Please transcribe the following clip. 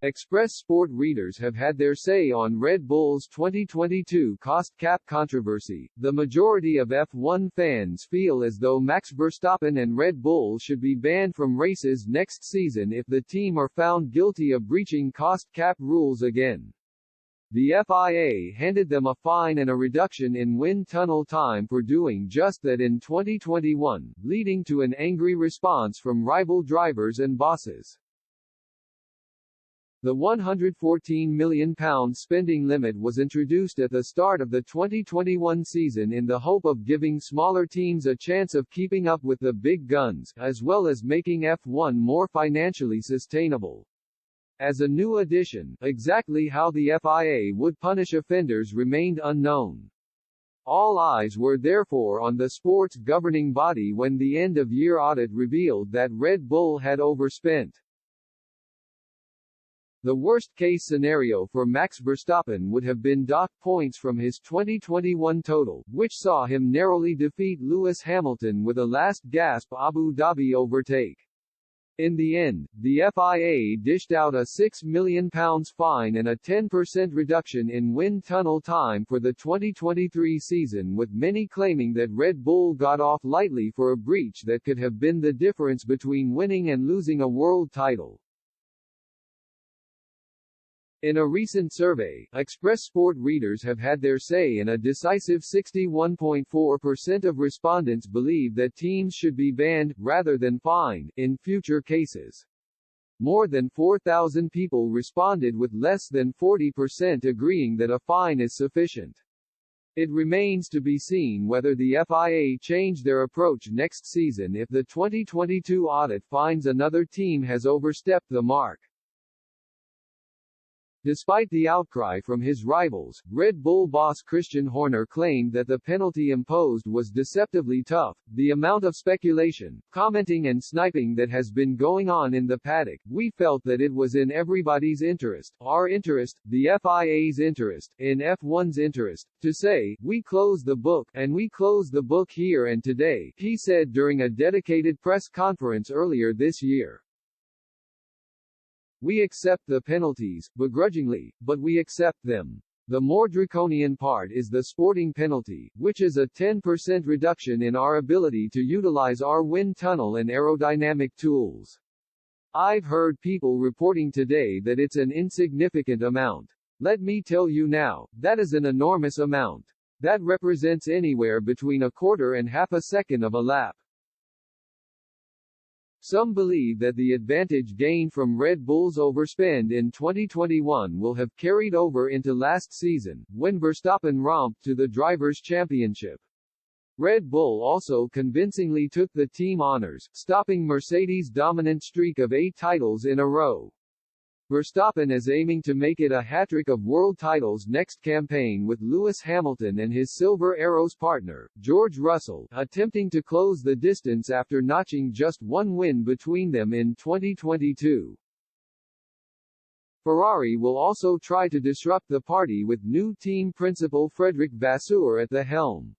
Express Sport readers have had their say on Red Bull's 2022 cost cap controversy. The majority of F1 fans feel as though Max Verstappen and Red Bull should be banned from races next season if the team are found guilty of breaching cost cap rules again. The FIA handed them a fine and a reduction in wind tunnel time for doing just that in 2021, leading to an angry response from rival drivers and bosses. The £114 million spending limit was introduced at the start of the 2021 season in the hope of giving smaller teams a chance of keeping up with the big guns, as well as making F1 more financially sustainable. As a new addition, exactly how the FIA would punish offenders remained unknown. All eyes were therefore on the sport's governing body when the end-of-year audit revealed that Red Bull had overspent. The worst-case scenario for Max Verstappen would have been docked points from his 2021 total, which saw him narrowly defeat Lewis Hamilton with a last-gasp Abu Dhabi overtake. In the end, the FIA dished out a £6 million fine and a 10% reduction in wind tunnel time for the 2023 season, with many claiming that Red Bull got off lightly for a breach that could have been the difference between winning and losing a world title. In a recent survey, Express Sport readers have had their say, and a decisive 61.4% of respondents believe that teams should be banned, rather than fined, in future cases. More than 4,000 people responded, with less than 40% agreeing that a fine is sufficient. It remains to be seen whether the FIA change their approach next season if the 2022 audit finds another team has overstepped the mark. Despite the outcry from his rivals, Red Bull boss Christian Horner claimed that the penalty imposed was deceptively tough. The amount of speculation, commenting and sniping that has been going on in the paddock, we felt that it was in everybody's interest, our interest, the FIA's interest, in F1's interest, to say, we close the book, and we close the book here and today, he said during a dedicated press conference earlier this year. We accept the penalties, begrudgingly, but we accept them. The more draconian part is the sporting penalty, which is a 10% reduction in our ability to utilize our wind tunnel and aerodynamic tools. I've heard people reporting today that it's an insignificant amount. Let me tell you now, that is an enormous amount. That represents anywhere between a quarter and half a second of a lap. Some believe that the advantage gained from Red Bull's overspend in 2021 will have carried over into last season, when Verstappen romped to the Drivers' Championship. Red Bull also convincingly took the team honors, stopping Mercedes' dominant streak of 8 titles in a row. Verstappen is aiming to make it a hat-trick of world titles next campaign, with Lewis Hamilton and his Silver Arrows partner, George Russell, attempting to close the distance after notching just one win between them in 2022. Ferrari will also try to disrupt the party with new team principal Frederic Vasseur at the helm.